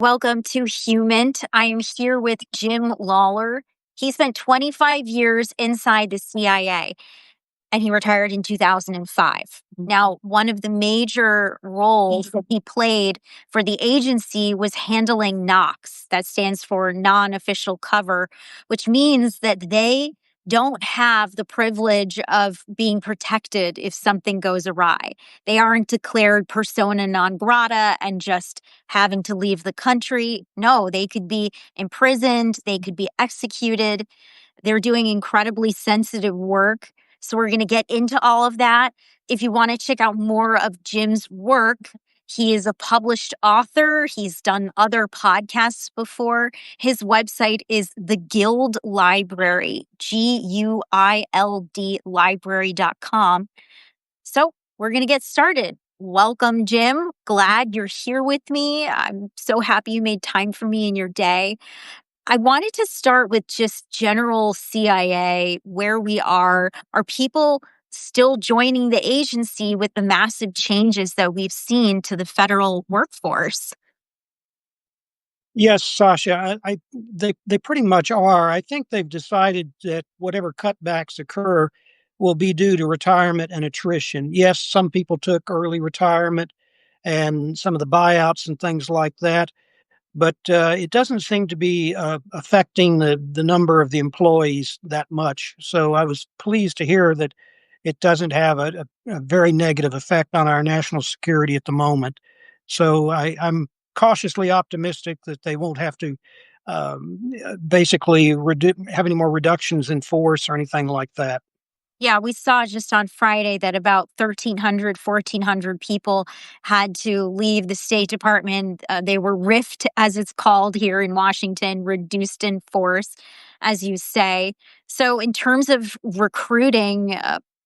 Welcome to Human. I am here with Jim Lawler. He spent 25 years inside the CIA and he retired in 2005. Now, one of the major roles that he played for the agency was handling NOCs. That stands for non-official cover, which means that they don't have the privilege of being protected if something goes awry. They aren't declared persona non grata and just having to leave the country. No, they could be imprisoned, they could be executed. They're doing incredibly sensitive work. So we're going to get into all of that. If you want to check out more of Jim's work, he is a published author. He's done other podcasts before. His website is The Guild Library, GUILD library.com. So we're going to get started. Welcome, Jim. Glad you're here with me. I'm so happy you made time for me in your day. I wanted to start with just general CIA, where we are. Are people still joining the agency with the massive changes that we've seen to the federal workforce? Yes, Sasha, they pretty much are. I think they've decided that whatever cutbacks occur will be due to retirement and attrition. Yes, some people took early retirement and some of the buyouts and things like that, but it doesn't seem to be affecting the number of the employees that much. So I was pleased to hear that it doesn't have a very negative effect on our national security at the moment. So I'm cautiously optimistic that they won't have to basically have any more reductions in force or anything like that. Yeah, we saw just on Friday that about 1,300, 1,400 people had to leave the State Department. They were riffed, as it's called here in Washington, reduced in force, as you say. So, in terms of recruiting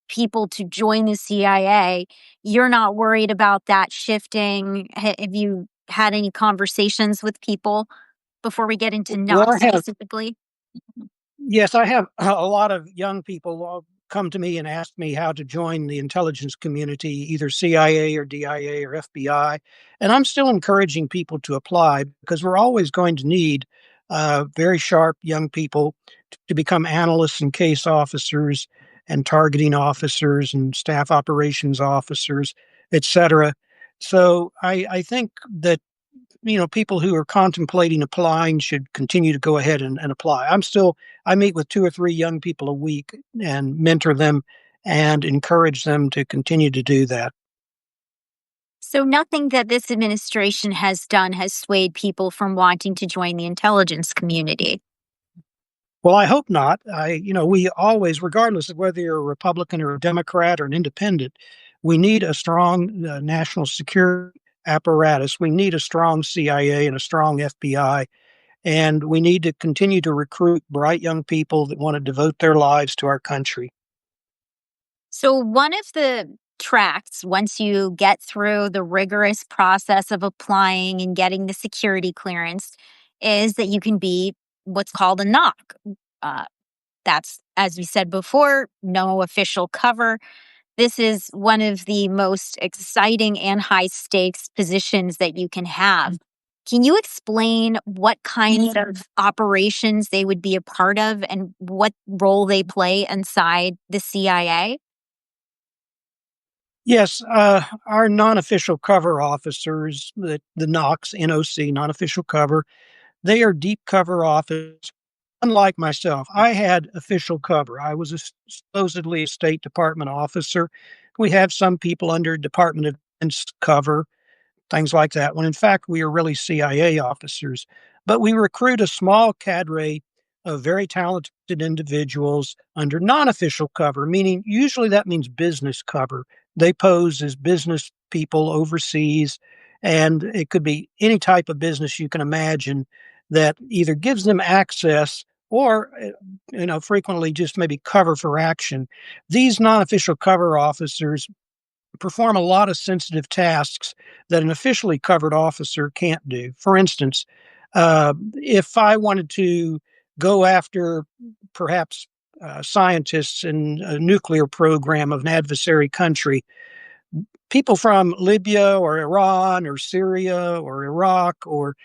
people to join the CIA, you're not worried about that shifting. Have you had any conversations with people before we get into Well, NOC specifically? yes, I have a lot of young people come to me and ask me how to join the intelligence community, either CIA or DIA or FBI. And I'm still encouraging people to apply because we're always going to need very sharp young people to become analysts and case officers and targeting officers and staff operations officers, et cetera. So I think that people who are contemplating applying should continue to go ahead and apply. I meet with 2 or 3 young people a week and mentor them and encourage them to continue to do that. So nothing that this administration has done has swayed people from wanting to join the intelligence community. Well, I hope not. We always, regardless of whether you're a Republican or a Democrat or an independent, we need a strong national security apparatus. We need a strong CIA and a strong FBI. And we need to continue to recruit bright young people that want to devote their lives to our country. So one of the tracks, once you get through the rigorous process of applying and getting the security clearance, is that you can be what's called a NOC. Uh, that's, as we said before, no official cover. This is one of the most exciting and high stakes positions that you can have. Can you explain what kinds of operations they would be a part of and what role they play inside the CIA? Yes, our non-official cover officers, the NOCs, non-official cover, they are deep cover officers. Unlike myself, I had official cover. I was supposedly a State Department officer. We have some people under Department of Defense cover, things like that, when in fact we are really CIA officers. But we recruit a small cadre of very talented individuals under non official cover, meaning usually that means business cover. They pose as business people overseas, and it could be any type of business you can imagine that either gives them access or frequently just maybe cover for action. These non-official cover officers perform a lot of sensitive tasks that an officially covered officer can't do. For instance, if I wanted to go after perhaps scientists in a nuclear program of an adversary country, people from Libya or Iran or Syria or Iraq or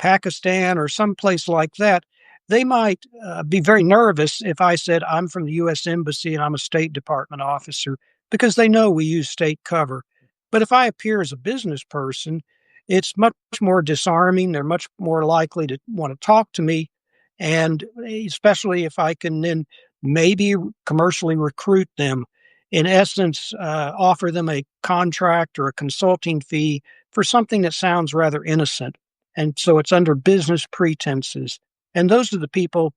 Pakistan or someplace like that, they might be very nervous if I said I'm from the U.S. Embassy and I'm a State Department officer because they know we use state cover. But if I appear as a business person, it's much more disarming. They're much more likely to want to talk to me. And especially if I can then maybe commercially recruit them, in essence, offer them a contract or a consulting fee for something that sounds rather innocent. And so it's under business pretenses. And those are the people,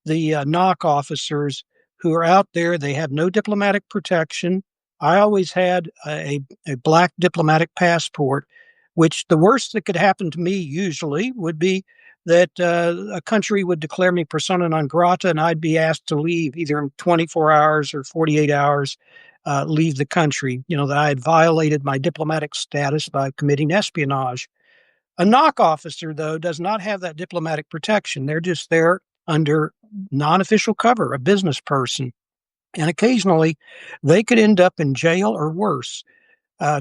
the knock officers who are out there. They have no diplomatic protection. I always had a black diplomatic passport, which the worst that could happen to me usually would be that a country would declare me persona non grata and I'd be asked to leave either in 24 hours or 48 hours, leave the country, that I had violated my diplomatic status by committing espionage. A knock officer, though, does not have that diplomatic protection. They're just there under non official cover, a business person. And occasionally they could end up in jail or worse.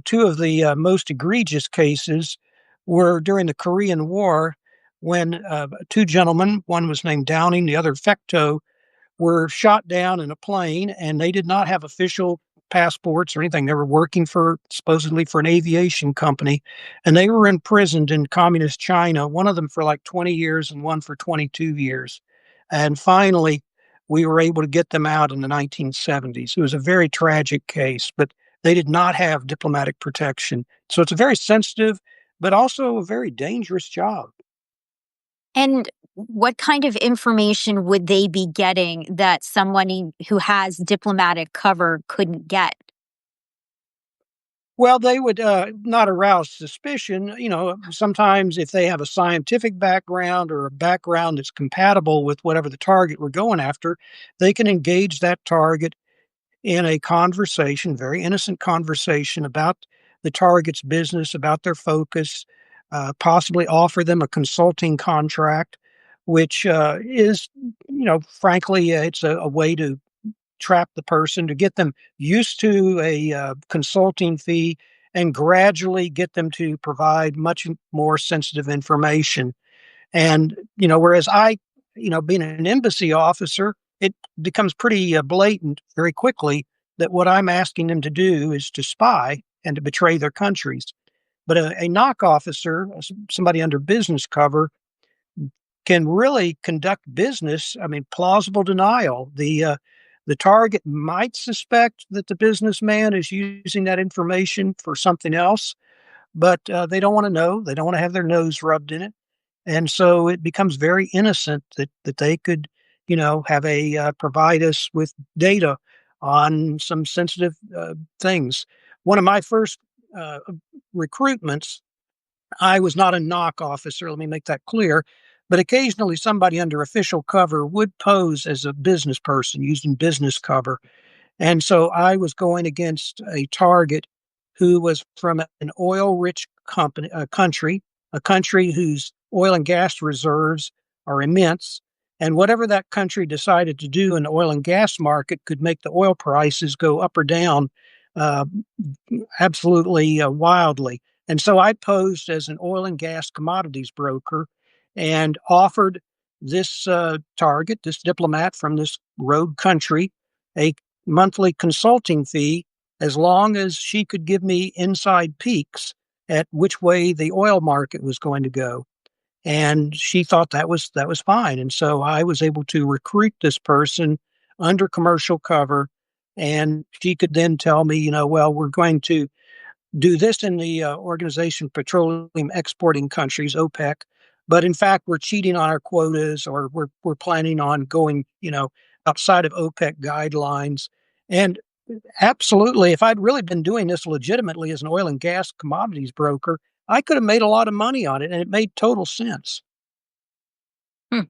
Two of the most egregious cases were during the Korean War when two gentlemen, one was named Downing, the other Fecto, were shot down in a plane, and they did not have official passports or anything. They were working for supposedly for an aviation company, and they were imprisoned in communist China, one of them for like 20 years and one for 22 years. And finally, we were able to get them out in the 1970s. It was a very tragic case, but they did not have diplomatic protection. So it's a very sensitive, but also a very dangerous job. And what kind of information would they be getting that someone who has diplomatic cover couldn't get? Well, they would not arouse suspicion. Sometimes if they have a scientific background or a background that's compatible with whatever the target we're going after, they can engage that target in a conversation, very innocent conversation about the target's business, about their focus, possibly offer them a consulting contract, which is, frankly, it's a way to trap the person, to get them used to a consulting fee and gradually get them to provide much more sensitive information. And, whereas being an embassy officer, it becomes pretty blatant very quickly that what I'm asking them to do is to spy and to betray their countries. But a knock officer, somebody under business cover, can really conduct business. I mean, plausible denial. The target might suspect that the businessman is using that information for something else, but they don't want to know. They don't want to have their nose rubbed in it, and so it becomes very innocent that they could, have a provide us with data on some sensitive things. One of my first uh, recruitments, I was not a knock officer, let me make that clear, but occasionally somebody under official cover would pose as a business person using business cover. And so I was going against a target who was from an oil-rich country, a country whose oil and gas reserves are immense. And whatever that country decided to do in the oil and gas market could make the oil prices go up or down uh, absolutely wildly. And so I posed as an oil and gas commodities broker and offered this target, this diplomat from this rogue country, a monthly consulting fee as long as she could give me inside peeks at which way the oil market was going to go. And she thought that was fine. And so I was able to recruit this person under commercial cover. And she could then tell me, well, we're going to do this in the Organization of Petroleum Exporting Countries, OPEC. But in fact, we're cheating on our quotas, or we're planning on going, outside of OPEC guidelines. And absolutely, if I'd really been doing this legitimately as an oil and gas commodities broker, I could have made a lot of money on it, and it made total sense. Hmm.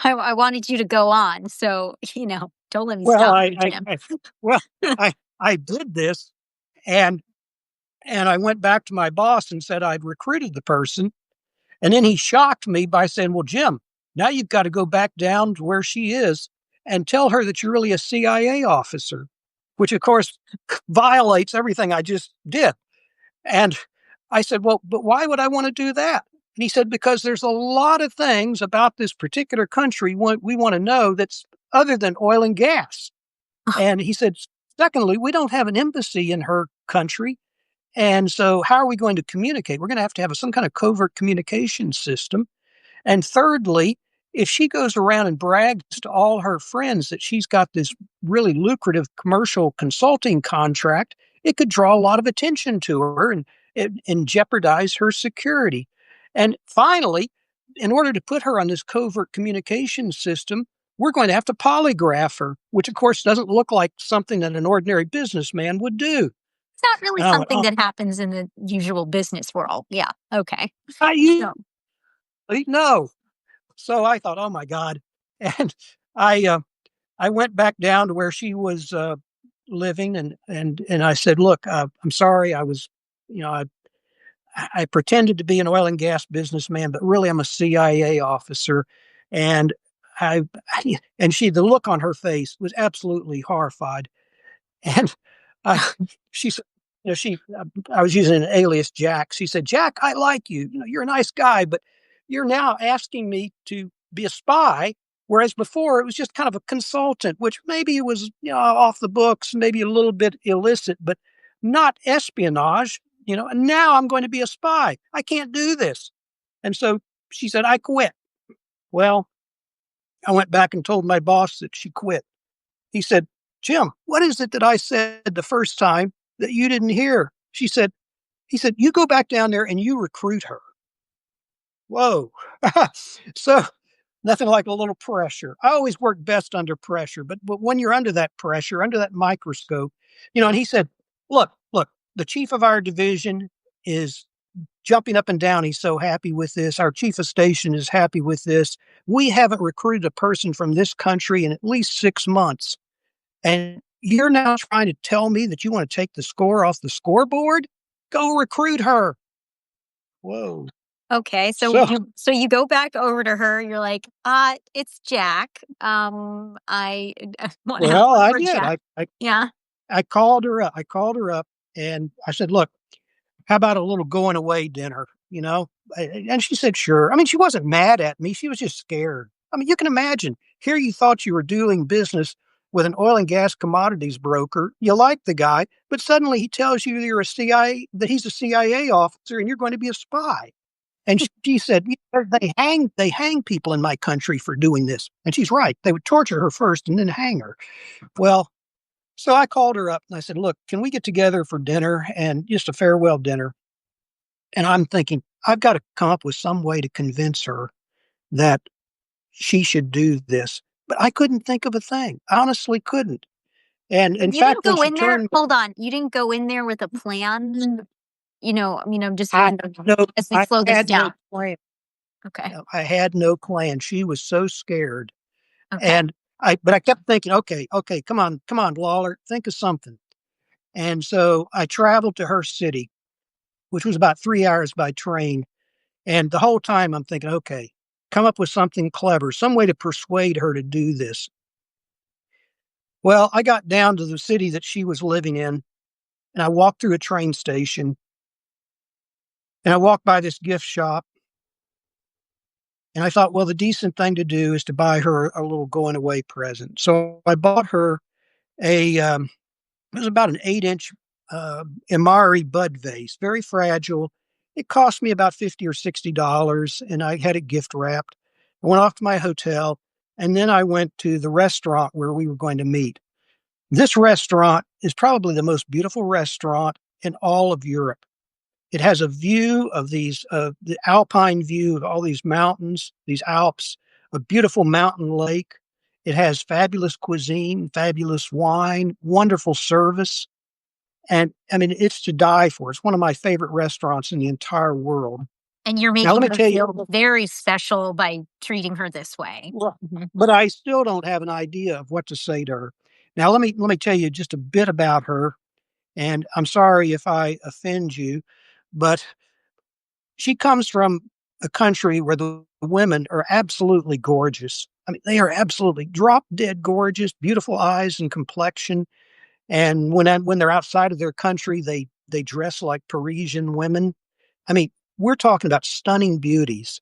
I wanted you to go on, so don't let me Well, stop I, you, I, Jim. I well, I did this, and I went back to my boss and said I'd recruited the person. And then he shocked me by saying, well, Jim, now you've got to go back down to where she is and tell her that you're really a CIA officer, which of course violates everything I just did. And I said, well, but why would I want to do that? And he said, because there's a lot of things about this particular country we want to know that's other than oil and gas. And he said, secondly, we don't have an embassy in her country. And so how are we going to communicate? We're going to have some kind of covert communication system. And thirdly, if she goes around and brags to all her friends that she's got this really lucrative commercial consulting contract, it could draw a lot of attention to her and jeopardize her security. And finally, in order to put her on this covert communication system, we're going to have to polygraph her, which of course doesn't look like something that an ordinary businessman would do. It's not really And I went, something oh, that happens in the usual business world. Yeah. Okay. I So, no. So I thought, oh my God. And I, uh, I went back down to where she was living, and I said, "Look, I'm sorry. You know, I pretended to be an oil and gas businessman, but really I'm a CIA officer." And I, and the look on her face was absolutely horrified. And I, she said, I was using an alias Jack. She said, "Jack, I like you. You're a nice guy, but you're now asking me to be a spy." Whereas before it was just kind of a consultant, which maybe it was, off the books, maybe a little bit illicit, but not espionage, and now I'm going to be a spy. I can't do this. And so she said, I quit. Well, I went back and told my boss that she quit. He said, Jim, what is it that I said the first time that you didn't hear? He said, you go back down there and you recruit her. Whoa. So nothing like a little pressure. I always work best under pressure, but when you're under that pressure, under that microscope, and he said, look, the chief of our division is jumping up and down. He's so happy with this. Our chief of station is happy with this. We haven't recruited a person from this country in at least 6 months. And you're now trying to tell me that you want to take the score off the scoreboard? Go recruit her. Whoa. okay. So So, you go back over to her. You're like, it's Jack. I want to have well, one I for did. Jack. Yeah. I called her up. And I said, look, how about a little going away dinner? And she said, sure. I mean, she wasn't mad at me. She was just scared. I mean, you can imagine here you thought you were doing business with an oil and gas commodities broker. You like the guy, but suddenly he tells you that he's a CIA officer and you're going to be a spy. And she said, they hang people in my country for doing this. And she's right. They would torture her first and then hang her. Well, so I called her up and I said, look, can we get together for dinner and just a farewell dinner? And I'm thinking, I've got to come up with some way to convince her that she should do this. But I couldn't think of a thing. I honestly couldn't. And in You didn't fact, when go she in there. turned, Hold on. You didn't go in there with a plan. I'm just I no, as we I slow this had no down. plan. Okay. No, I had no plan. She was so scared. Okay. And but I kept thinking, okay, come on, Lawler, think of something. And so I traveled to her city, which was about 3 hours by train. And the whole time I'm thinking, okay, come up with something clever, some way to persuade her to do this. Well, I got down to the city that she was living in, and I walked through a train station, and I walked by this gift shop, and I thought, well, the decent thing to do is to buy her a little going away present. So I bought her it was about an 8-inch Imari bud vase, very fragile. It cost me about $50 or $60, and I had it gift wrapped. I went off to my hotel, and then I went to the restaurant where we were going to meet. This restaurant is probably the most beautiful restaurant in all of Europe. It has a view of the alpine view of all these mountains, these Alps, a beautiful mountain lake. It has fabulous cuisine, fabulous wine, wonderful service. And I mean, it's to die for. It's one of my favorite restaurants in the entire world. And you're Now, let making me her tell you, feel very special by treating her this way. well, Mhm. but I still don't have an idea of what to say to her. Now, let me tell you just a bit about her. And I'm sorry if I offend you, but she comes from a country where the women are absolutely gorgeous. I mean, they are absolutely drop dead gorgeous, beautiful eyes and complexion. And when they're outside of their country, they dress like Parisian women. I mean, we're talking about stunning beauties,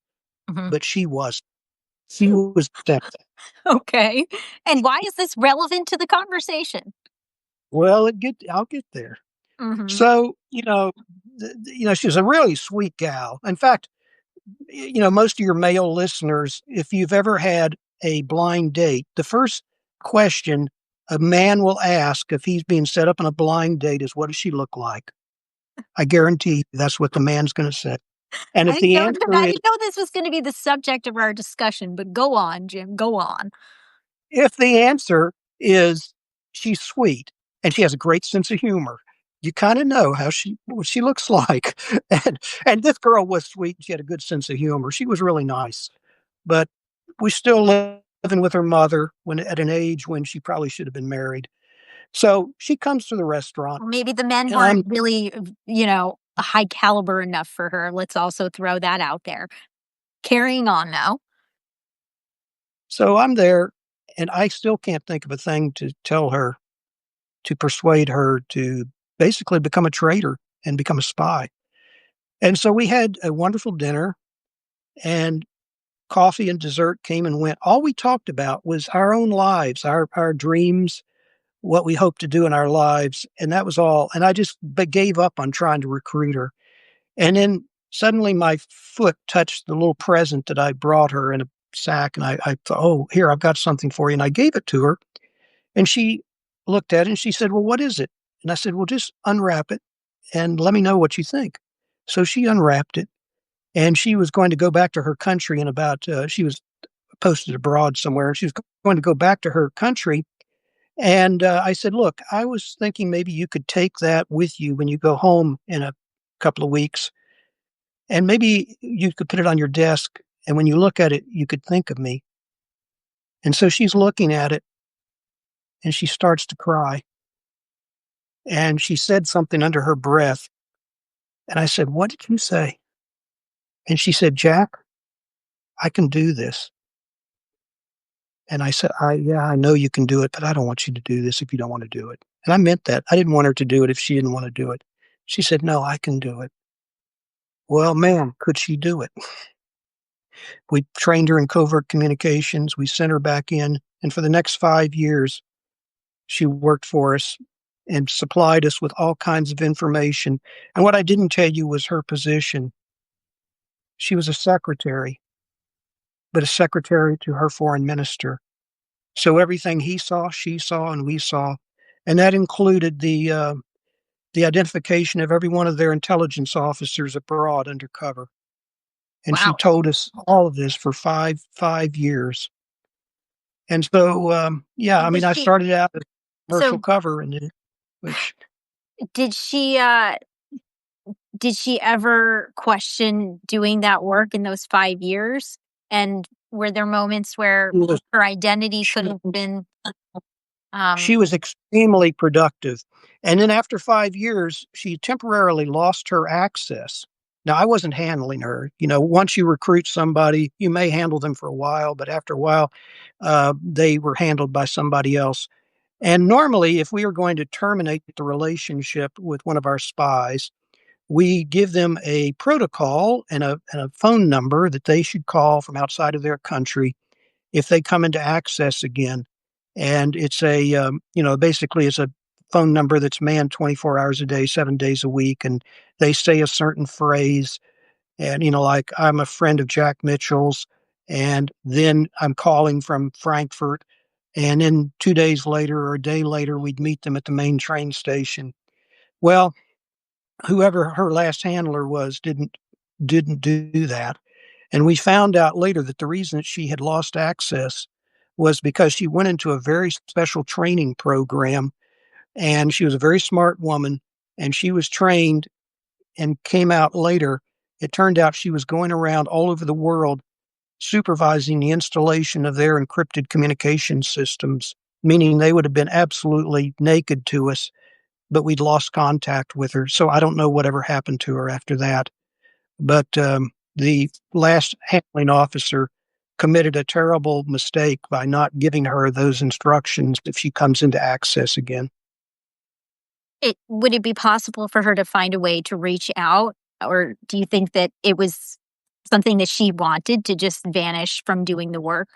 Mhm. but she was. She was Sept. Okay. And why is this relevant to the conversation? Well, I'll get there. Mhm. So, she was a really sweet gal. In fact, most of your male listeners, if you've ever had a blind date, the first question a man will ask if he's being set up on a blind date is, "What does she look like?" I guarantee you that's what the man's going to say. And if the answer I is, didn't know this was gonna be the subject of our discussion, but go on, Jim, go on. if the answer is she's sweet and she has a great sense of humor, you kind of know what she looks like. And this girl was sweet. She had a good sense of humor. She was really nice. But we still living with her mother when at an age when she probably should have been married. So she comes to the restaurant Well, maybe the men and weren't really, a high caliber enough for her. Let's also throw that out there. Carrying on now. I'm there and I still can't think of a thing to tell her to persuade her to basically become a traitor and become a spy. And so we had a wonderful dinner and coffee and dessert came and went. All we talked about was our own lives, our dreams, what we hope to do in our lives, and that was all. And I just gave up on trying to recruit her. And then suddenly my foot touched the little present that I brought her in a sack, and I thought, "Oh, here, I've got something for you." And I gave it to her, and she looked at it and she said, "Well, what is it?" And I said, "Well, just unwrap it and let me know what you think." So she unwrapped it, and she was going to go back to her country in about. She was posted abroad somewhere. She was going to go back to her country. And I said, "Look, I was thinking maybe you could take that with you when you go home in a couple of weeks, and maybe you could put it on your desk. And when you look at it, you could think of me." And so she's looking at it and she starts to cry. And she said something under her breath. And I said, "What did you say?" And she said, "Jack, I can do this." And I said, "Yeah, I know you can do it, but I don't want you to do this if you don't want to do it." And I meant that. I didn't want her to do it if she didn't want to do it. She said, "No, I can do it." Well, man, could she do it? We trained her in covert communications. We sent her back in. And for the next 5 years, she worked for us and supplied us with all kinds of information. And what I didn't tell you was her position. She was a secretary, but a secretary to her foreign minister. So everything he saw, she saw, and we saw. And that included the identification of every one of their intelligence officers abroad undercover. And she Wow. told us all of this for five years. And so, yeah, I Did mean, I she started out as commercial so cover, and then, which did she did she ever question doing that work in those 5 years? And were there moments where was her identity she could have been, um she was extremely productive. And then after 5 years, she temporarily lost her access. Now, I wasn't handling her. Once you recruit somebody, you may handle them for a while, but after a while, they were handled by somebody else. And normally, if we are going to terminate the relationship with one of our spies, we give them a protocol and a phone number that they should call from outside of their country if they come into access again. And it's basically it's a phone number that's manned 24 hours a day, 7 days a week. And they say a certain phrase. And, like, "I'm a friend of Jack Mitchell's." And then I'm calling from Frankfurt. And then 2 days later or a day later, we'd meet them at the main train station. Well, whoever her last handler was didn't do that. And we found out later that the reason that she had lost access was because she went into a very special training program, and she was a very smart woman, and she was trained and came out later. It turned out she was going around all over the world supervising the installation of their encrypted communication systems, meaning they would have been absolutely naked to us, but we'd lost contact with her. So I don't know whatever happened to her after that. But the last handling officer committed a terrible mistake by not giving her those instructions if she comes into access again. would it be possible for her to find a way to reach out Or do you think that it was something that she wanted to just vanish from doing the work?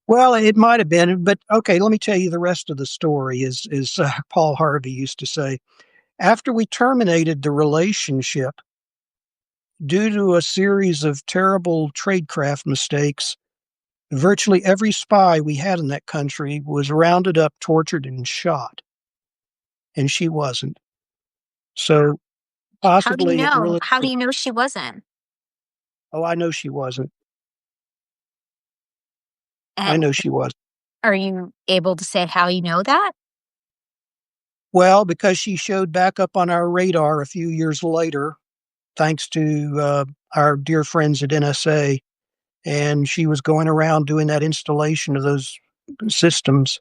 Well, it might have been, but okay, let me tell you the rest of the story, as Paul Harvey used to say. After we terminated the relationship due to a series of terrible tradecraft mistakes, virtually every spy we had in that country was rounded up, tortured, and shot, and she wasn't. So How do you possibly it know? really How do you know she wasn't? oh, I know she wasn't. I And know she was. are you able to say how you know that? Well, because she showed back up on our radar a few years later, thanks to our dear friends at NSA, and she was going around doing that installation of those systems.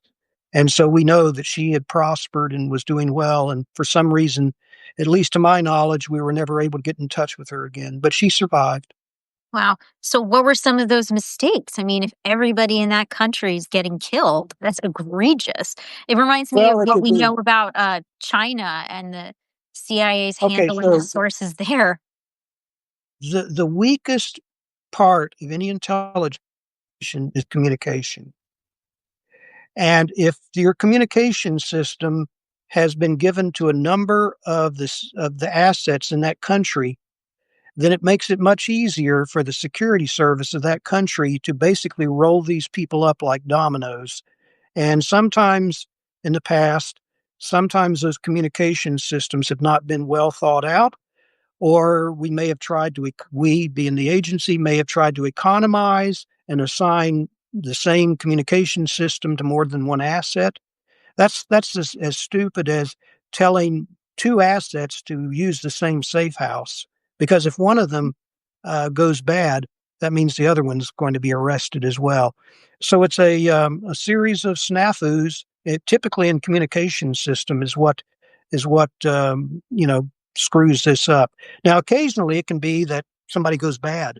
And so we know that she had prospered and was doing well. And for some reason, at least to my knowledge, we were never able to get in touch with her again, but she survived. Wow. So what were some of those mistakes? I mean, if everybody in that country is getting killed, that's egregious. It reminds me of Well, it what could we be. know about China and the CIA's Okay, handling the so sources there. the weakest part of any intelligence is communication. And if your communication system has been given to a number of the assets in that country, then it makes it much easier for the security service of that country to basically roll these people up like dominoes. And sometimes in the past, sometimes those communication systems have not been well thought out, or we may have tried to, we being the agency, may have tried to economize and assign the same communication system to more than one asset. That's as stupid as telling 2 assets to use the same safe house, because if one of them, goes bad, that means the other one's going to be arrested as well. So it's a series of snafus, typically in communication system is what screws this up. Now, occasionally, it can be that somebody goes bad,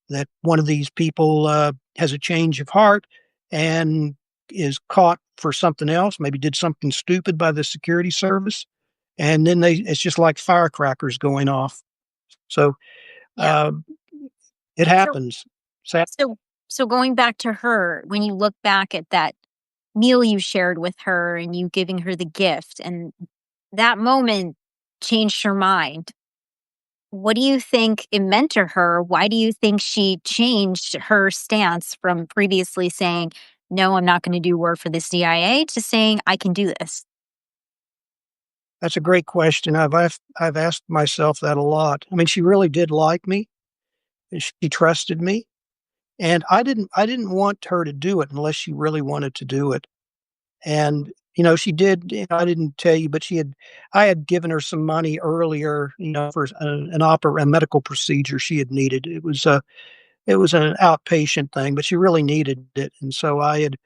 that one of these people has a change of heart and is caught for something else, maybe did something stupid by the security service, and then it's just like firecrackers going off. So Yeah. uh, it So happens. Sad. so so going back to her, when you look back at that meal you shared with her and you giving her the gift and that moment changed her mind. What do you think it meant to her? Why do you think she changed her stance from previously saying, "No, I'm not gonna do work for the CIA," to saying, "I can do this"? That's a great question. I've asked myself that a lot. I mean, she really did like me, and she trusted me, and I didn't want her to do it unless she really wanted to do it. And, she did, I didn't tell you, but I had given her some money earlier, for a medical procedure she had needed. It was an outpatient thing, but she really needed it. And so I had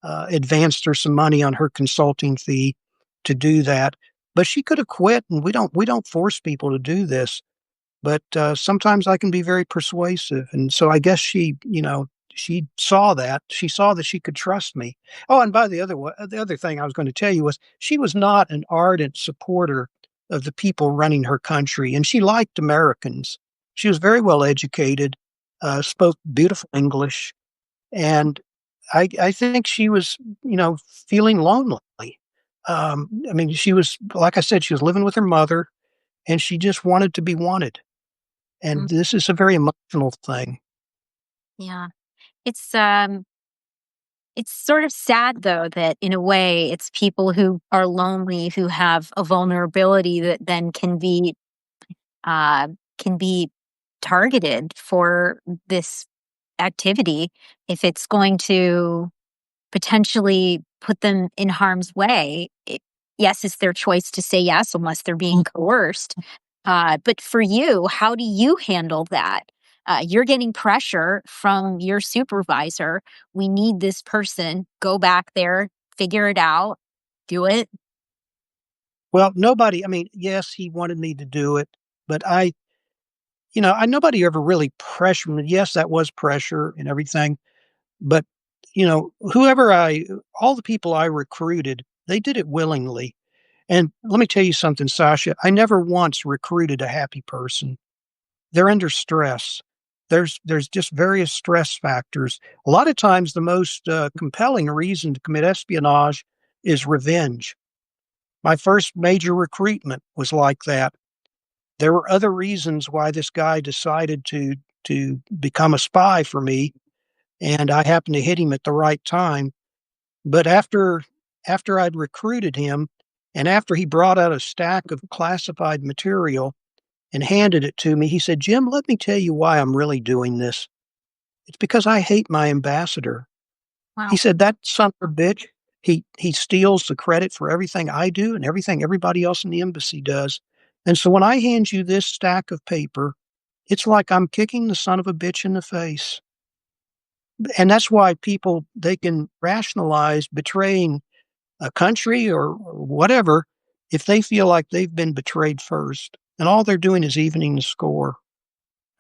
advanced her some money on her consulting fee to do that. But she could have quit, and we don't force people to do this. But, sometimes I can be very persuasive, and so I guess she saw that. She saw that she could trust me. Oh, and by the other thing I was gonna tell you was she was not an ardent supporter of the people running her country, and she liked Americans. She was very well educated, spoke beautiful English, and I think she was, feeling lonely. I mean, she was like I said, she was living with her mother, and she just wanted to be wanted. Mm, And this is a very emotional thing. yeah. It's sort of sad though that in a way it's people who are lonely who have a vulnerability that then uh can be targeted for this activity if it's going to potentially put them in harm's way. Yes, it's their choice to say yes unless they're being coerced. But for you, how do you handle that? You're getting pressure from your supervisor. We need this person. Go back there, figure it out, do it. Well, nobody, I mean, yes, he wanted me to do it, but nobody ever really pressured me. Yes, that was pressure and everything, but, all the people I recruited, they did it willingly. And let me tell you something, Sasha, I never once recruited a happy person. they're under stress. There's just various stress factors. A lot of times, the most compelling reason to commit espionage is revenge. My first major recruitment was like that. There were other reasons why this guy decided to become a spy for me, and I happened to hit him at the right time. But after I'd recruited him, and after he brought out a stack of classified material and handed it to me, he said, "Jim, let me tell you why I'm really doing this. It's because I hate my ambassador." He Wow. said, "That son of a bitch, he steals the credit for everything I do and everything everybody else in the embassy does. And so when I hand you this stack of paper, it's like I'm kicking the son of a bitch in the face." And that's why people, they can rationalize betraying a country or whatever if they feel like they've been betrayed first. And all they're doing is evening the score.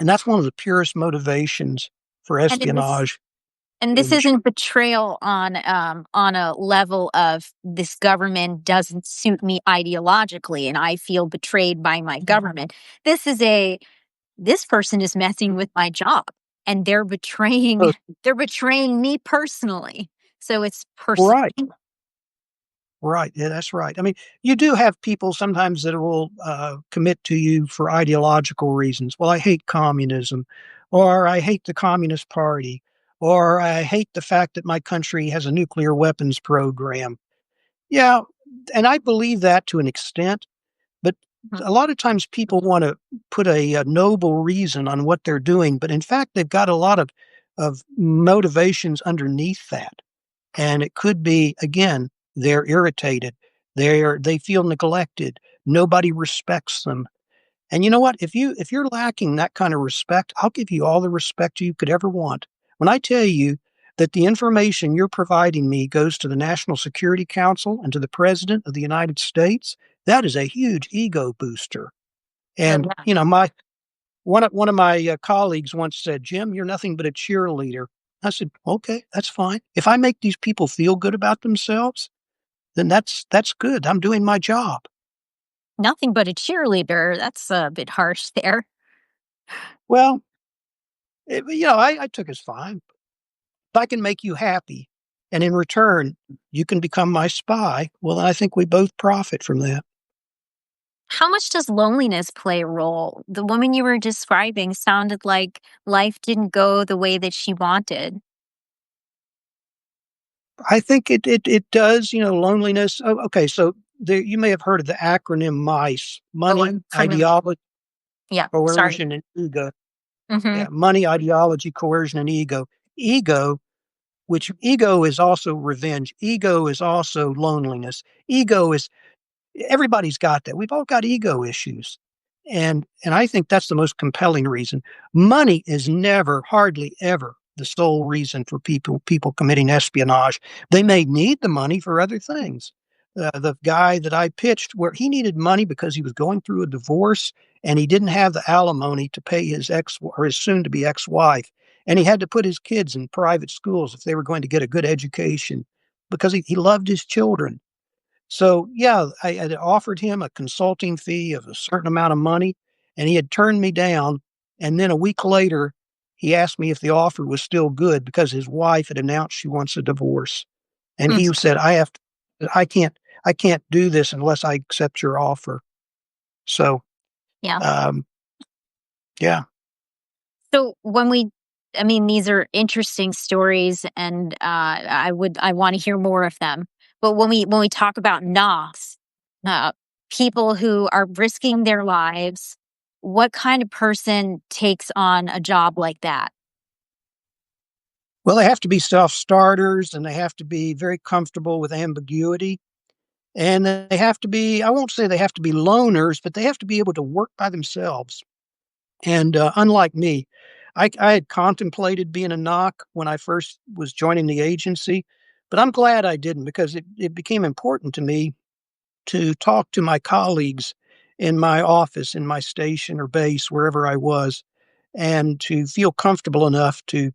And that's one of the purest motivations for And in this espionage. and this Revenge. isn't betrayal on a level of this government doesn't suit me ideologically and I feel betrayed by my government. This is a this person is messing with my job and Uh, they're betraying me personally. So it's personal. Right. Right. Yeah, that's right. I mean, you do have people sometimes that will commit to you for ideological reasons. Well, I hate communism, or I hate the Communist Party, or I hate the fact that my country has a nuclear weapons program. Yeah. And I believe that to an extent, but Mhm. a lot of times people want to put a noble reason on what they're doing, but in fact, they've got a lot of motivations underneath that. And it could be, again, they're irritated. They feel neglected. Nobody respects them. And you know what? If you're lacking that kind of respect, I'll give you all the respect you could ever want. When I tell you that the information you're providing me goes to the National Security Council and to the President of the United States, that is a huge ego booster. Oh, And yeah. you know, my one of my colleagues once said, "Jim, you're nothing but a cheerleader." I said, "Okay, that's fine. If I make these people feel good about themselves, then that's good. I'm doing my job." Nothing but a cheerleader. That's a bit harsh there. Well, I took as fine. If I can make you happy, and in return, you can become my spy, well, then I think we both profit from that. How much does loneliness play a role? The woman you were describing sounded like life didn't go the way that she wanted. I think it does. Loneliness. Oh, okay, so you may have heard of the acronym MICE: Oh, money, I'm familiar. ideology, Yeah, sorry. coercion, and ego. Mhm. Yeah, money, ideology, coercion, and ego. Ego, which ego is also revenge. Ego is also loneliness. Ego is everybody's got that. We've all got ego issues. And I think that's the most compelling reason. Money is never, hardly ever the sole reason for people committing espionage. They may need the money for other things. The guy that I pitched, where he needed money because he was going through a divorce and he didn't have the alimony to pay his ex or his soon to be ex-wife, and he had to put his kids in private schools if they were going to get a good education because he loved his children. So, yeah, I had offered him a consulting fee of a certain amount of money, and he had turned me down. And then a week later, he asked me if the offer was still good because his wife had announced she wants a divorce. And Mm, he said, I can't, I can't do this unless I accept your offer." So, yeah. um, yeah. So when we I mean, these are interesting stories and I want to hear more of them. But when we talk about NOCs, people who are risking their lives, what kind of person takes on a job like that? Well, they have to be self starters and they have to be very comfortable with ambiguity. And they have to be, I won't say they have to be loners, but they have to be able to work by themselves. And unlike me, I had contemplated being a knock when I first was joining the agency, but I'm glad I didn't because it became important to me to talk to my colleagues in my office, in my station or base, wherever I was, and to feel comfortable enough to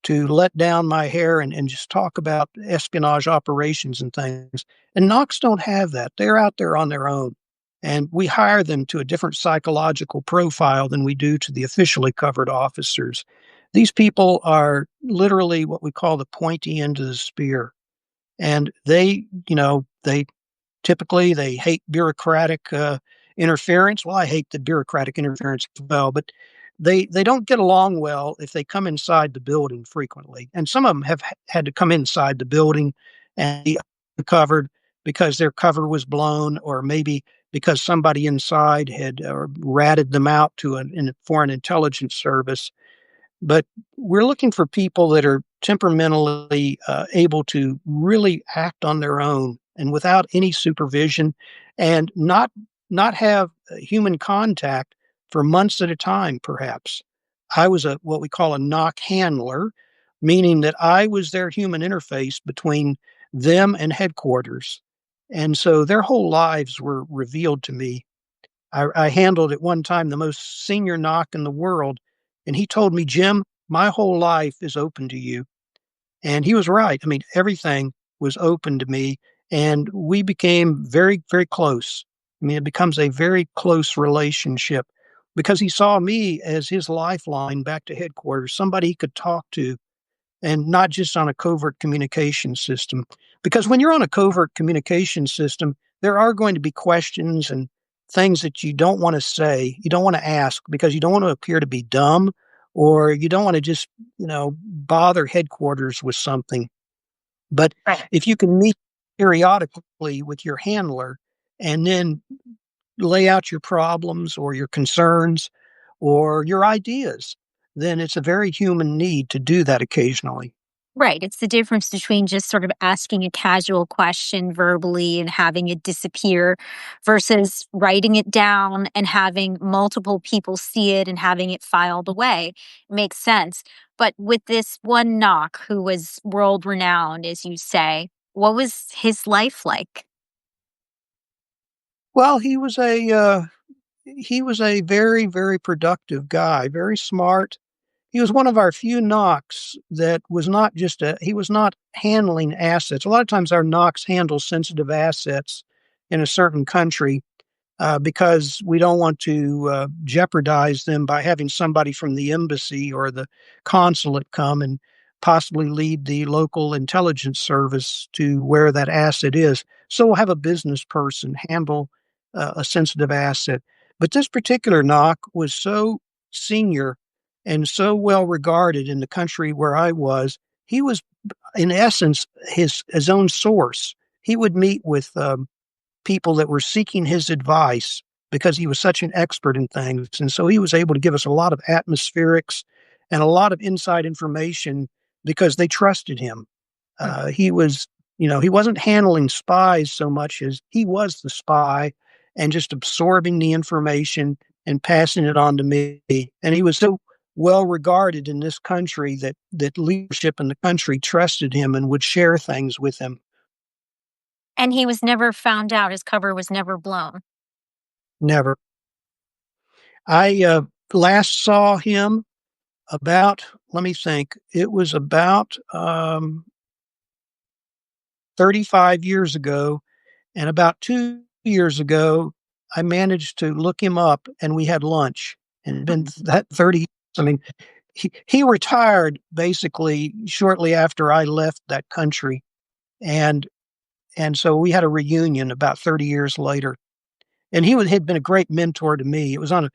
let down my hair and just talk about espionage operations and things. And Knox don't have that. They're out there on their own. and we hire them to a different psychological profile than we do to the officially covered officers. These people are literally what we call the pointy end of the spear. And they typically they hate bureaucratic interference. Well, I hate the bureaucratic interference as well, but they don't get along well if they come inside the building frequently. And some of them have had to come inside the building and be covered because their cover was blown, or maybe because somebody inside had ratted them out to an foreign intelligence service. But we're looking for people that are temperamentally able to really act on their own and without any supervision, and not have human contact for months at a time. Perhaps I was a what we call a knock handler, meaning that I was their human interface between them and headquarters, and so their whole lives were revealed to me. I handled at one time the most senior knock in the world, and he told me, "Jim, my whole life is open to you." And he was right. I mean, everything was open to me, and we became very, very close. I mean, it becomes a very close relationship because he saw me as his lifeline back to headquarters, somebody he could talk to, and not just on a covert communication system. Because when you're on a covert communication system, there are going to be questions and things that you don't want to say, you don't want to ask because you don't want to appear to be dumb, or you don't want to just, bother headquarters with something. But Right. if you can meet periodically with your handler and then lay out your problems or your concerns or your ideas, then it's a very human need to do that occasionally. Right. It's the difference between just sort of asking a casual question verbally and having it disappear versus writing it down and having multiple people see it and having it filed away. Makes sense. But with this one knock who was world renowned, as you say, what was his life like? Well, he was a very, very productive guy, very smart. He was one of our few knocks that was not just he was not handling assets. A lot of times our knocks handle sensitive assets in a certain country, because we don't want to jeopardize them by having somebody from the embassy or the consulate come and possibly lead the local intelligence service to where that asset is. So we'll have a business person handle a sensitive asset. But this particular knock was so senior and so well regarded in the country where I was. He was, in essence, his own source. He would meet with people that were seeking his advice because he was such an expert in things. And so he was able to give us a lot of atmospherics and a lot of inside information because they trusted him. Hmm. He was, he wasn't handling spies so much as he was the spy and just absorbing the information and passing it on to me. And he was so well regarded in this country that leadership in the country trusted him and would share things with him. And he was never found out. His cover was never blown. Never. I last saw him about, let me think, it was about 35 years ago. And about 2 years ago, I managed to look him up and we had lunch. And it'd been that 30 years. I mean, he retired basically shortly after I left that country. And and so we had a reunion about 30 years later. And had been a great mentor to me. It was on a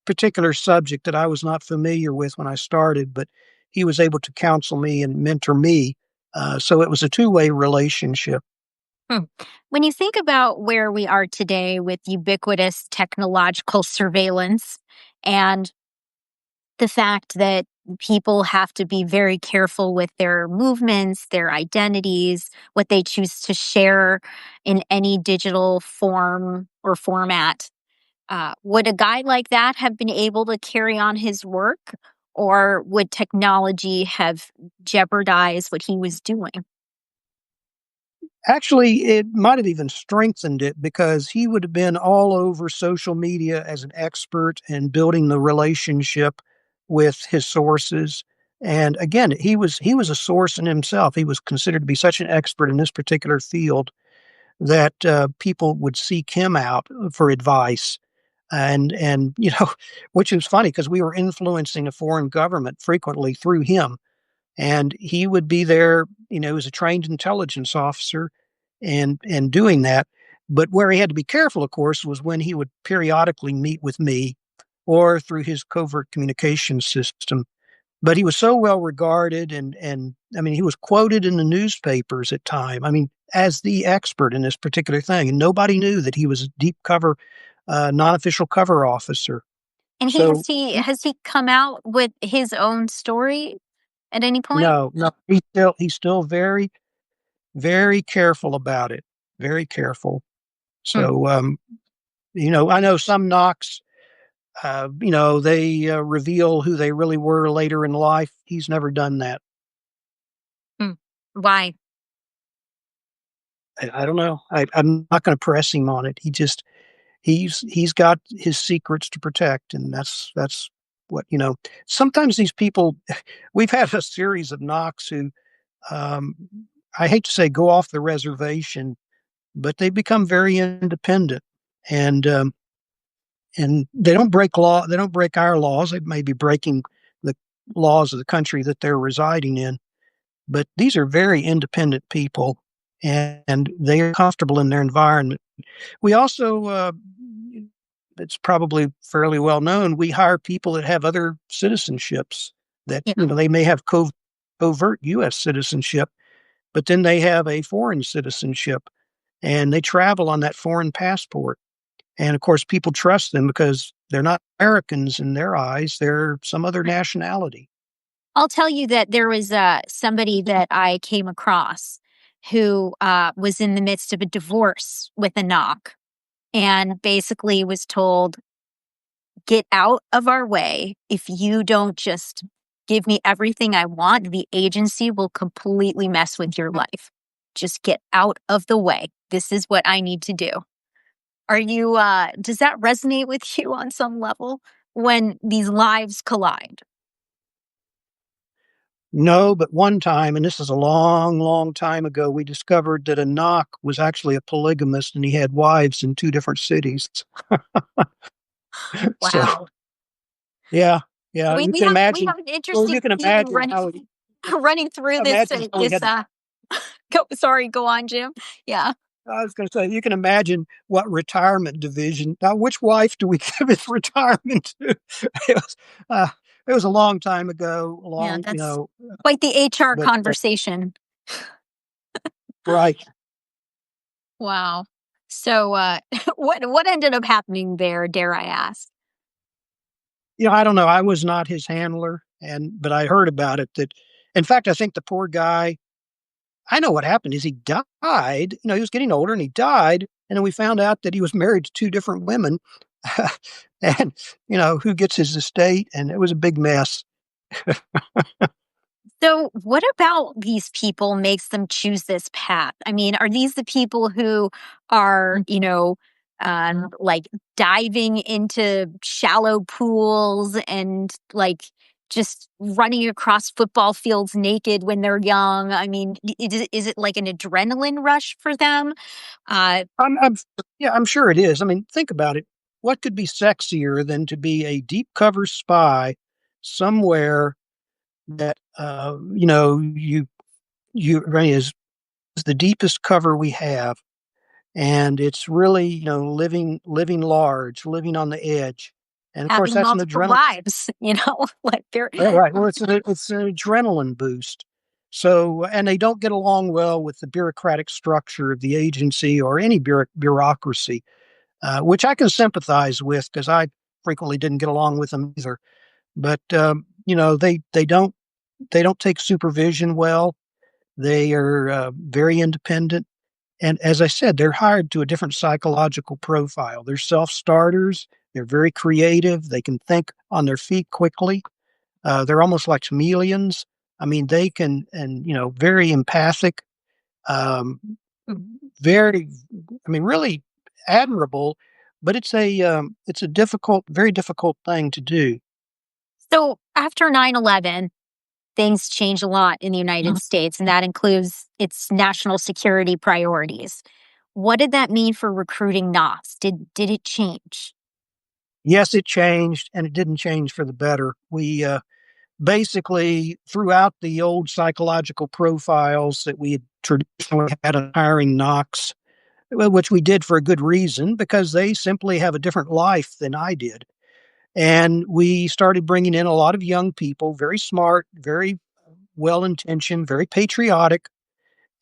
particular subject that I was not familiar with when I started, but he was able to counsel me and mentor me. So it was a two-way relationship. Hmm. When you think about where we are today with ubiquitous technological surveillance and the fact that people have to be very careful with their movements, their identities, what they choose to share in any digital form or format, would a guy like that have been able to carry on his work, or would technology have jeopardized what he was doing? Actually, it might have even strengthened it because he would have been all over social media as an expert and building the relationship with his sources. And again, he was a source in himself. He was considered to be such an expert in this particular field that people would seek him out for advice. And which is funny because we were influencing a foreign government frequently through him. And he would be there, as a trained intelligence officer and doing that. But where he had to be careful, of course, was when he would periodically meet with me or through his covert communication system. But he was so well regarded, and I mean, he was quoted in the newspapers at time. I mean, as the expert in this particular thing, and nobody knew that he was a deep cover, non-official cover officer. And So has he come out with his own story at any point? no, no, he's still very, very careful about it, very careful. Hmm, So I know some knocks, they reveal who they really were later in life. He's never done that. hmm. Why? I don't know. I'm not going to press him on it. He's got his secrets to protect, and that's what. Sometimes these people, we've had a series of knocks who, um, I hate to say, go off the reservation, but they become very independent, and they don't break law. They don't break our laws. They may be breaking the laws of the country that they're residing in, but these are very independent people, and they are comfortable in their environment. We also, it's probably fairly well known, we hire people that have other citizenships that, Yeah. they may have covert U.S. citizenship, but then they have a foreign citizenship and they travel on that foreign passport. And of course, people trust them because they're not Americans in their eyes, they're some other nationality. I'll tell you that there was somebody that I came across who was in the midst of a divorce with a knock and basically was told, get out of our way. If you don't just give me everything I want, the agency will completely mess with your life. Just get out of the way. This is what I need to do. Does that resonate with you on some level when these lives collide? No, but one time, and this is a long, long time ago, we discovered that a knock was actually a polygamist and he had wives in two different cities. So, Wow. yeah, yeah, We you we can have we imagine. have an Well, you interesting can theme imagine running how he running through imagine how he this had. go on, Jim. Yeah. I was going to say, you can imagine what retirement division. Now, which wife do we give his retirement to? It was, uh, it was a long time ago. Yeah, Long, that's quite the HR but conversation. right. Wow. So, what ended up happening there, dare I ask? I don't know. I was not his handler, but I heard about it. That, in fact, I think the poor guy. I know what happened is he died. He was getting older and he died, and then we found out that he was married to two different women, and who gets his estate, and it was a big mess. So, what about these people makes them choose this path? I mean, are these the people who are, like diving into shallow pools and like just running across football fields naked when they're young? I mean, is it like an adrenaline rush for them? Uh, I'm yeah, I'm sure it is. I mean, think about it. What could be sexier than to be a deep cover spy somewhere that you I mean, is the deepest cover we have, and it's really living large, living on the edge, and of course Having that's an multiple adrenaline. wives, like they're Yeah, right. Well, it's an adrenaline boost. So, and they don't get along well with the bureaucratic structure of the agency or any bureaucracy, which I can sympathize with because I frequently didn't get along with them either. But they don't take supervision well. They are very independent, and as I said, they're hired to a different psychological profile. They're self starters. They're very creative. They can think on their feet quickly. They're almost like chameleons. I mean, they can, and very empathic, um, very, I mean, really admirable. But it's a difficult, very difficult thing to do. so after 9/11. Things change a lot in the United States, and that includes its national security priorities. What did that mean for recruiting NOCs? Did it change? Yes, it changed, and it didn't change for the better. We basically, throughout the old psychological profiles that we had traditionally had on hiring NOCs, which we did for a good reason because they simply have a different life than I did. And we started bringing in a lot of young people, very smart, very well intentioned, very patriotic.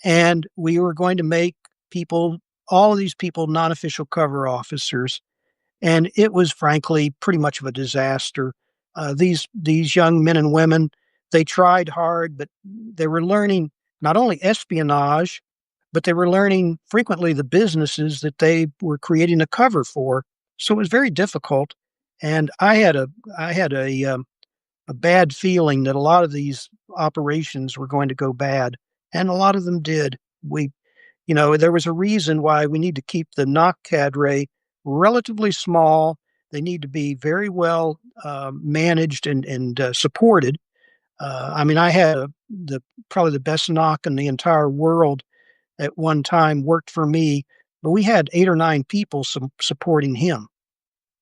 And we were going to make people, all of these people, non official cover officers. And it was frankly pretty much of a disaster. These young men and women, they tried hard, but they were learning not only espionage, but they were learning frequently the businesses that they were creating a cover for. So it was very difficult, and I had a bad feeling that a lot of these operations were going to go bad, and a lot of them did. We there was a reason why we need to keep the knock cadre relatively small. They need to be very well managed and supported. I mean, I had the probably the best knock in the entire world at one time worked for me, but we had 8 or 9 people supporting him.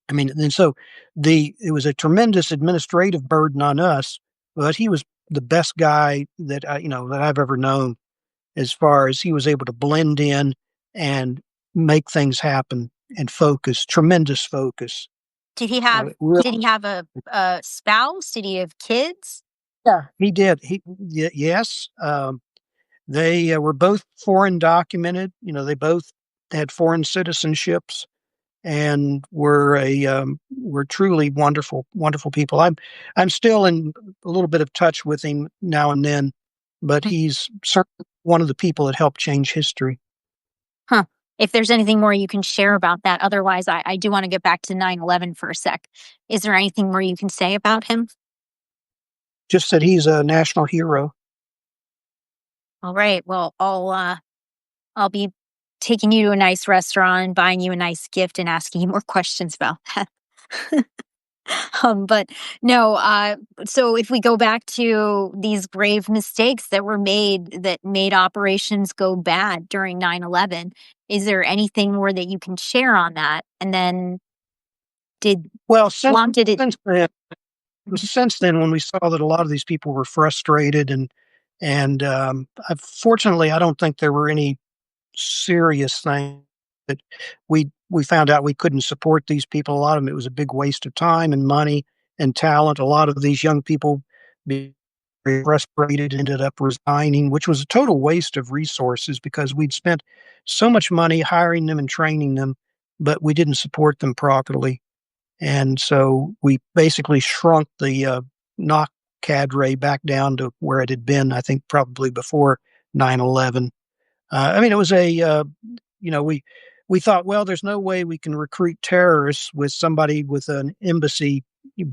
I mean, and so it was a tremendous administrative burden on us, but he was the best guy that that I've ever known as far as he was able to blend in and make things happen and focus, tremendous focus. Did he have Really, did he have a spouse? Did he have kids? yeah, he did. Yes, they were both foreign documented. They both had foreign citizenships and were truly wonderful, wonderful people. I'm still in a little bit of touch with him now and then, but he's certainly one of the people that helped change history. Huh. If there's anything more you can share about that. Otherwise, I do want to get back to 9/11 for a sec. Is there anything more you can say about him? Just that he's a national hero. All right. Well, I'll be taking you to a nice restaurant, buying you a nice gift, and asking you more questions about that. But no, so if we go back to these grave mistakes that were made that made operations go bad during 9/11, is there anything more that you can share on that? And then did Well, how long did it since then, since then, when we saw that a lot of these people were frustrated fortunately, I don't think there were any serious thing that we found out we couldn't support these people. A lot of them, it was a big waste of time and money and talent. A lot of these young people being very frustrated ended up resigning, which was a total waste of resources because we'd spent so much money hiring them and training them, but we didn't support them properly. And so we basically shrunk the knock cadre back down to where it had been, I think, probably before 9/11. I mean, it was we thought, well, there's no way we can recruit terrorists with somebody with an embassy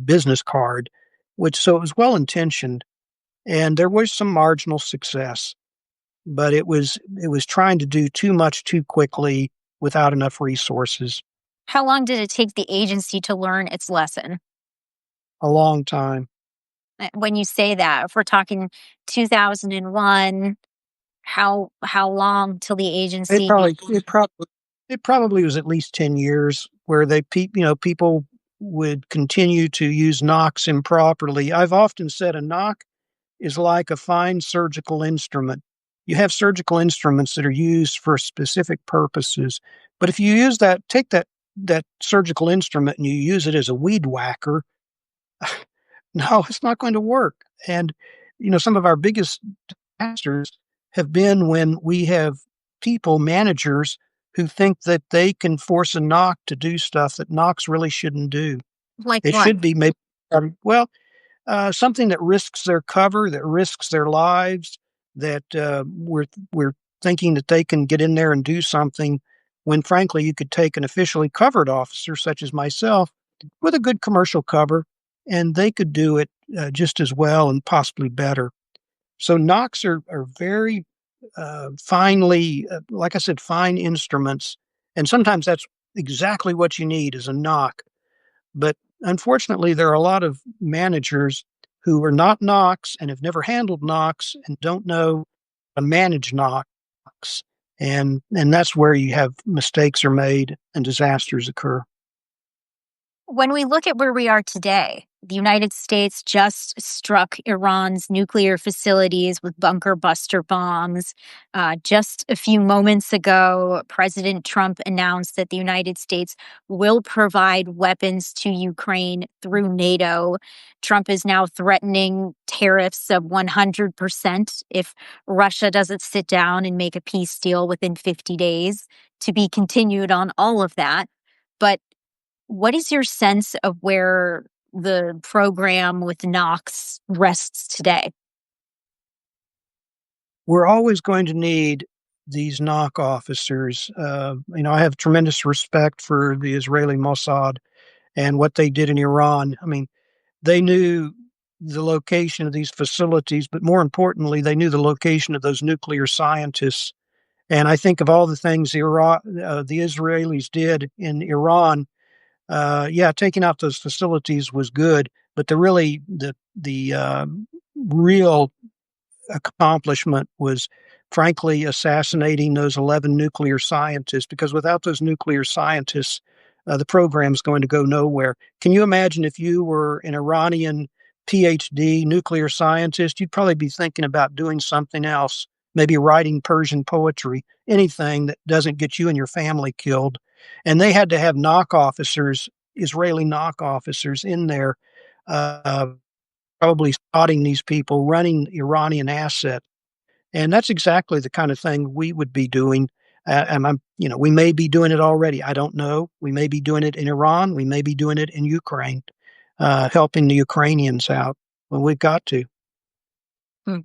business card, which so it was well intentioned, and there was some marginal success, but it was trying to do too much too quickly without enough resources. how long did it take the agency to learn its lesson? A long time. When you say that, if we're talking 2001, how long till the It agency probably it probably it probably was at least 10 years where people would continue to use knocks improperly. I've often said a knock is like a fine surgical instrument. You have surgical instruments that are used for specific purposes, but if you take that surgical instrument and you use it as a weed whacker, no, it's not going to work. And some of our biggest disasters have been when we have people, managers, who think that they can force a knock to do stuff that knocks really shouldn't do. like It what? should be maybe well, something that risks their cover, that risks their lives, that we're thinking that they can get in there and do something when frankly you could take an officially covered officer such as myself with a good commercial cover and they could do it just as well and possibly better. So knocks are very finely, like I said, fine instruments, and sometimes that's exactly what you need is a knock. But unfortunately, there are a lot of managers who are not knocks and have never handled knocks and don't know how to manage knocks. and that's where you have mistakes are made and disasters occur. When we look at where we are today, the United States just struck Iran's nuclear facilities with bunker buster bombs. Just a few moments ago, President Trump announced that the United States will provide weapons to Ukraine through NATO. Trump is now threatening tariffs of 100% if Russia doesn't sit down and make a peace deal within 50 days, to be continued on all of that. But what is your sense of where the program with NOCs rests today? We're always going to need these knock officers. I have tremendous respect for the Israeli Mossad and what they did in Iran. I mean, they knew the location of these facilities, but more importantly, they knew the location of those nuclear scientists. And I think of all the things the Israelis did in Iran. Yeah, taking out those facilities was good, but the real accomplishment was, frankly, assassinating those 11 nuclear scientists, because without those nuclear scientists, the program's going to go nowhere. Can you imagine if you were an Iranian PhD nuclear scientist? You'd probably be thinking about doing something else, maybe writing Persian poetry, anything that doesn't get you and your family killed. And they had to have knock officers, Israeli knock officers in there, uh, probably spotting these people running Iranian assets. And that's exactly the kind of thing we would be doing. We may be doing it already. I don't know. We may be doing it in Iran. We may be doing it in Ukraine, helping the Ukrainians out when we've got to. Hmm.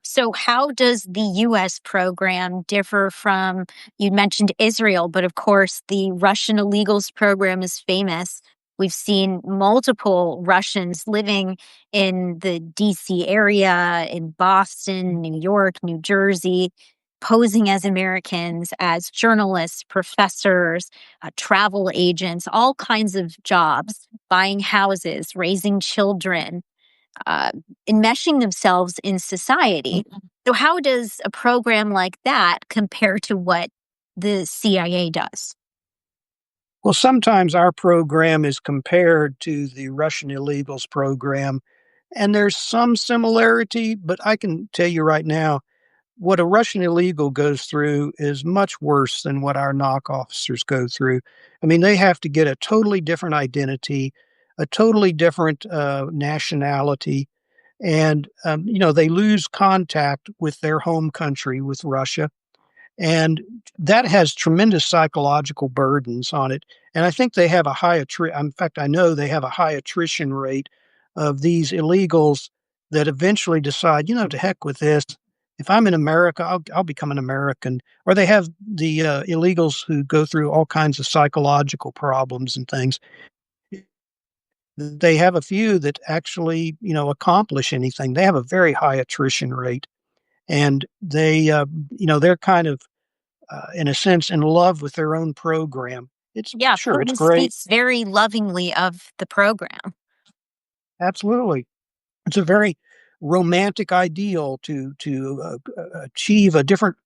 So, how does the U.S. program differ from, you mentioned Israel, but of course, the Russian illegals program is famous. We've seen multiple Russians living in the DC area, in Boston, New York, New Jersey, posing as Americans, as journalists, professors, travel agents, all kinds of jobs, buying houses, raising children, uh, enmeshing themselves in society. So, how does a program like that compare to what the CIA does? Well, sometimes our program is compared to the Russian illegals program, and there's some similarity, but I can tell you right now, what a Russian illegal goes through is much worse than what our knock officers go through. I mean, they have to get a totally different identity, a totally different nationality, and they lose contact with their home country, with Russia, and that has tremendous psychological burdens on it. And I think they have a high attrition. In fact, I know they have a high attrition rate of these illegals that eventually decide, to heck with this. If I'm in America, I'll become an American. Or they have the illegals who go through all kinds of psychological problems and things. They have a few that actually, accomplish anything. They have a very high attrition rate, and they're kind of in a sense, in love with their own program. It's Yeah, sure, it's Putin great. speaks very lovingly of the program. Absolutely. It's a very romantic ideal to achieve a different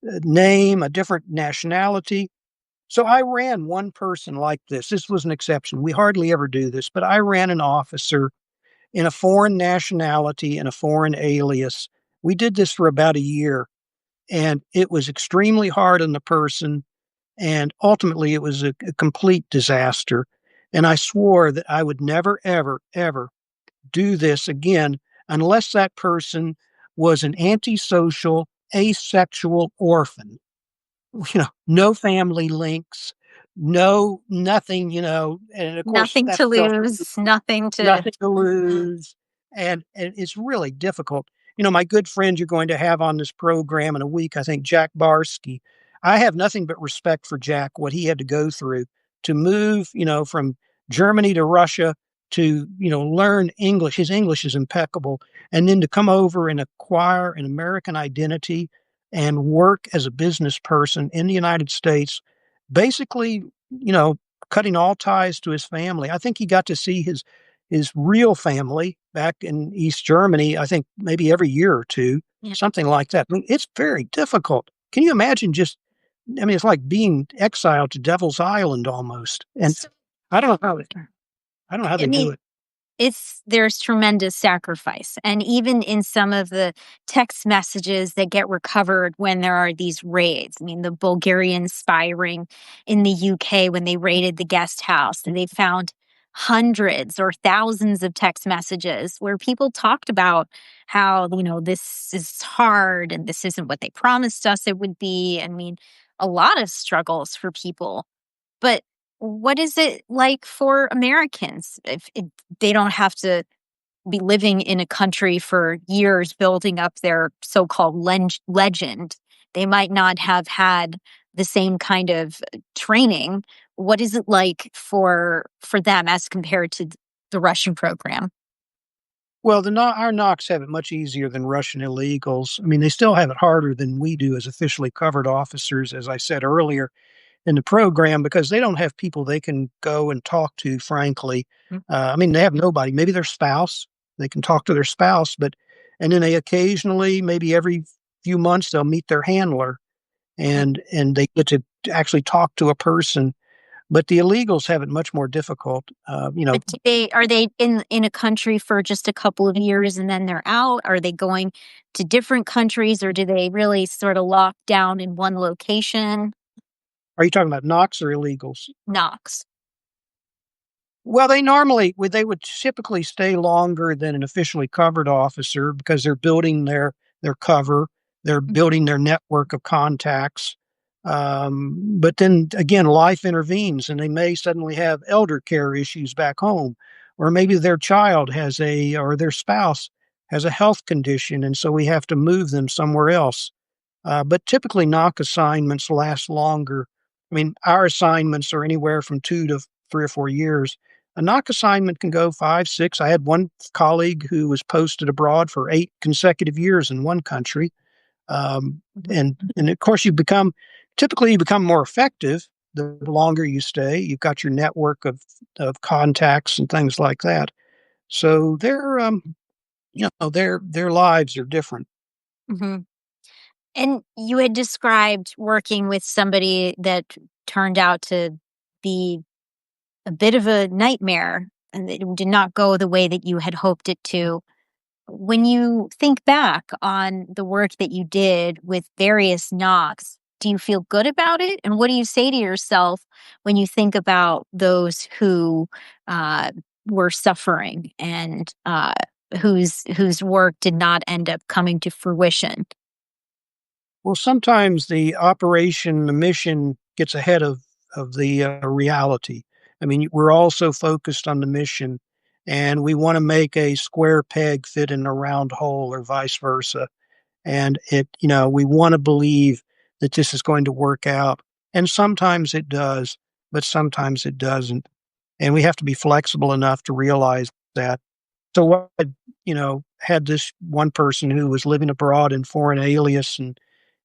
name, a different nationality. So I ran one person like this. This was an exception. We hardly ever do this, but I ran an officer in a foreign nationality and a foreign alias. We did this for about a year, and it was extremely hard on the person. And ultimately, it was a complete disaster. And I swore that I would never, ever, ever do this again unless that person was an antisocial, asexual orphan. No family links, no nothing, and of course Nothing that to stuff, lose, nothing to. nothing to lose, and it's really difficult. My good friend you're going to have on this program in a week, I think Jack Barsky. I have nothing but respect for Jack, what he had to go through to move, from Germany to Russia to, learn English. His English is impeccable. And then to come over and acquire an American identity and work as a business person in the United States, basically, cutting all ties to his family. I think he got to see his real family back in East Germany, I think maybe every year or two, Yeah. something like that. I mean, it's very difficult. can you imagine just I mean, it's like being exiled to Devil's Island almost, and So, I don't know how they I don't know how I they do mean, it. there's tremendous sacrifice. And even in some of the text messages that get recovered when there are these raids, I mean, the Bulgarian spy ring in the UK, when they raided the guest house, and they found hundreds or thousands of text messages where people talked about how, this is hard and this isn't what they promised us it would be. I mean, a lot of struggles for people. But what is it like for Americans if they don't have to be living in a country for years building up their so-called legend? They might not have had the same kind of training. What is it like for them as compared to the Russian program? Well, our Knox have it much easier than Russian illegals. I mean, they still have it harder than we do as officially covered officers, as I said earlier in the program, because they don't have people they can go and talk to, frankly. Mm. I mean, they have nobody, maybe their spouse, they can talk to their spouse, and then they occasionally, maybe every few months, they'll meet their handler and they get to actually talk to a person. But the illegals have it much more difficult. But are they in a country for just a couple of years and then they're out? Are they going to different countries, or do they really sort of lock down in one location? Are you talking about Knox or illegals? Knox. Well, they would typically stay longer than an officially covered officer because they're building their cover, they're building their network of contacts. But then again, life intervenes, and they may suddenly have elder care issues back home, or maybe their child or their spouse has a health condition, and so we have to move them somewhere else. But typically, knock assignments last longer. I mean, our assignments are anywhere from 2 to 3 or 4 years. A knock assignment can go 5, 6. I had one colleague who was posted abroad for 8 consecutive years in one country. And of course, typically you become more effective the longer you stay. You've got your network of contacts and things like that. So their lives are different. Hmm. And you had described working with somebody that turned out to be a bit of a nightmare and it did not go the way that you had hoped it to. When you think back on the work that you did with various knocks, do you feel good about it? And what do you say to yourself when you think about those who uh, were suffering and whose work did not end up coming to fruition? Well, sometimes the mission gets ahead of the reality. I mean, we're all so focused on the mission, and we want to make a square peg fit in a round hole, or vice versa. And we want to believe that this is going to work out, and sometimes it does, but sometimes it doesn't. And we have to be flexible enough to realize that. So, what had this one person who was living abroad in foreign alias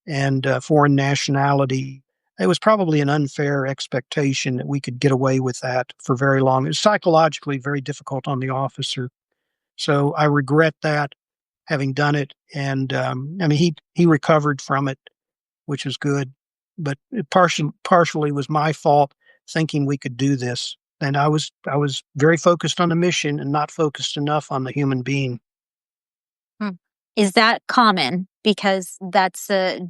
and foreign nationality. It was probably an unfair expectation that we could get away with that for very long. It's psychologically very difficult on the officer. So I regret that, having done it. And I mean, he recovered from it, which was good. But it partially was my fault thinking we could do this. And I was very focused on the mission and not focused enough on the human being. Hmm. Is that common? Because that's a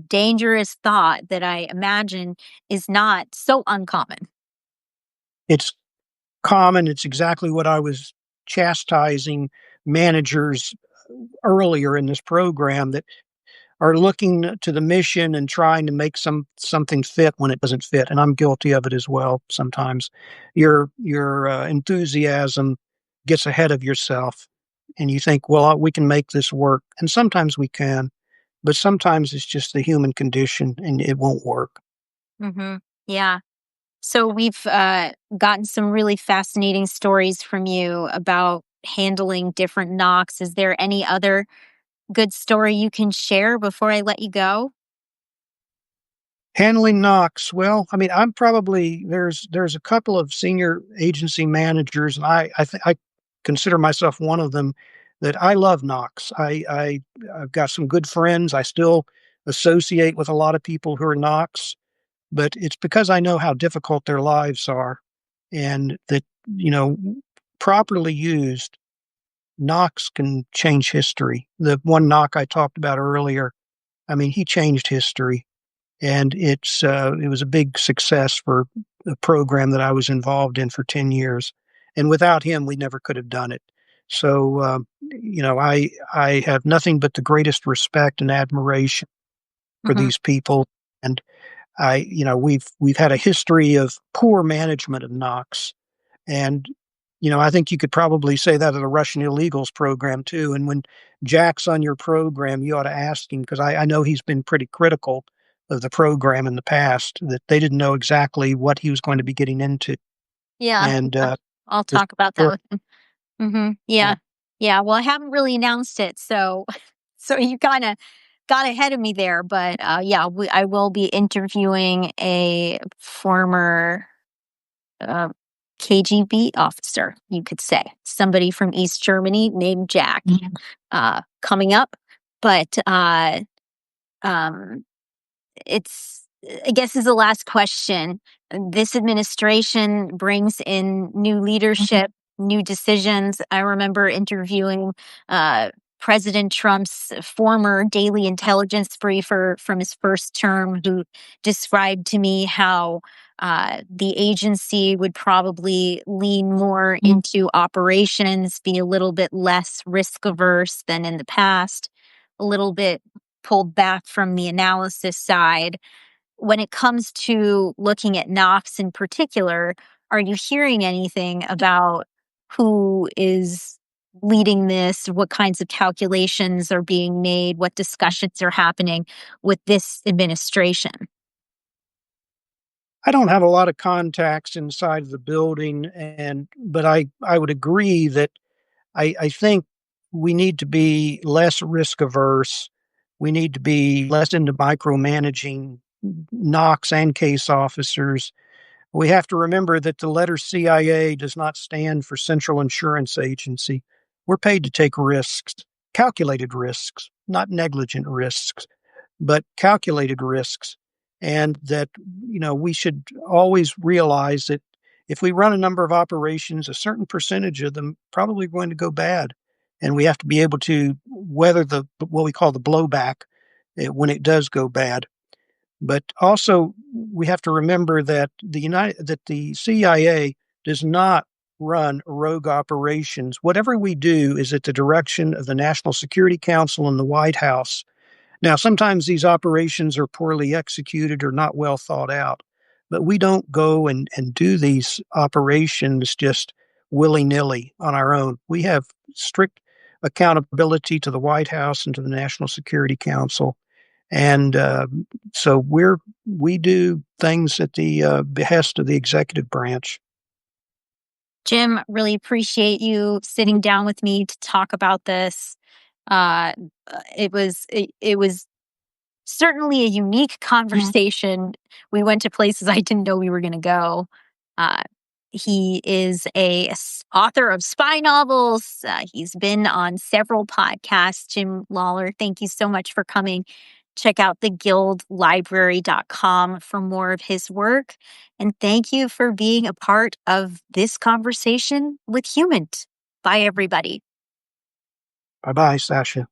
dangerous thought that I imagine is not so uncommon. It's common. It's exactly what I was chastising managers earlier in this program, that are looking to the mission and trying to make something fit when it doesn't fit. And I'm guilty of it as well. Sometimes your enthusiasm gets ahead of yourself, and you think, well, we can make this work. And sometimes we can, but sometimes it's just the human condition and it won't work. Hmm. Yeah. So we've gotten some really fascinating stories from you about handling different knocks. Is there any other good story you can share before I let you go? Handling knocks. Well, I mean, I'm probably there's a couple of senior agency managers, and I consider myself one of them, that I love knocks. I've got some good friends. I still associate with a lot of people who are NOCs, but it's because I know how difficult their lives are, and that, you know, properly used, NOCs can change history. The one NOC I talked about earlier, I mean, he changed history, and it was a big success for a program that I was involved in for 10 years. And without him, we never could have done it. So, I have nothing but the greatest respect and admiration for Mhm. these people. And we've had a history of poor management of NOx, and I think you could probably say that of the Russian illegals program too. And when Jack's on your program, you ought to ask him, because I know he's been pretty critical of the program in the past, that they didn't know exactly what he was going to be getting into. Yeah, And I'll this, talk about that with him. uh, Yeah. Yeah, well, I haven't really announced it, so so you kinda got ahead of me there, but, yeah, I will be interviewing a former, uh, KGB officer, you could say, somebody from East Germany named Jack, coming up, but, um it's I guess is the last question. This administration brings in new leadership, new decisions. I remember interviewing uh, President Trump's former daily intelligence briefer from his first term, who described to me how the agency would probably lean more into operations, be a little bit less risk averse than in the past, a little bit pulled back from the analysis side. When it comes to looking at Knox in particular, are you hearing anything about who is leading this? What kinds of calculations are being made? What discussions are happening with this administration? I don't have a lot of contacts inside of the building, but I would agree that I think we need to be less risk averse. We need to be less into micromanaging Knox and case officers. We have to remember that the letter CIA does not stand for Central Insurance Agency. We're paid to take risks, calculated risks, not negligent risks, but calculated risks. And that, we should always realize that if we run a number of operations, a certain percentage of them probably going to go bad. And we have to be able to weather what we call the blowback when it does go bad. But also, we have to remember that the CIA does not run rogue operations. Whatever we do is at the direction of the National Security Council and the White House. Now, sometimes these operations are poorly executed or not well thought out, but we don't go and do these operations just willy nilly on our own. We have strict accountability to the White House and to the National Security Council. And so we do things at the behest of the executive branch. Jim, really appreciate you sitting down with me to talk about this. Uh, it was certainly a unique conversation. We went to places I didn't know we were going to go. Uh, he is author of spy novels. He's been on several podcasts. Jim Lawler, thank you so much for coming. Check out theguildlibrary.com for more of his work. And thank you for being a part of this conversation with Humant. Bye, everybody. Bye bye, Sasha.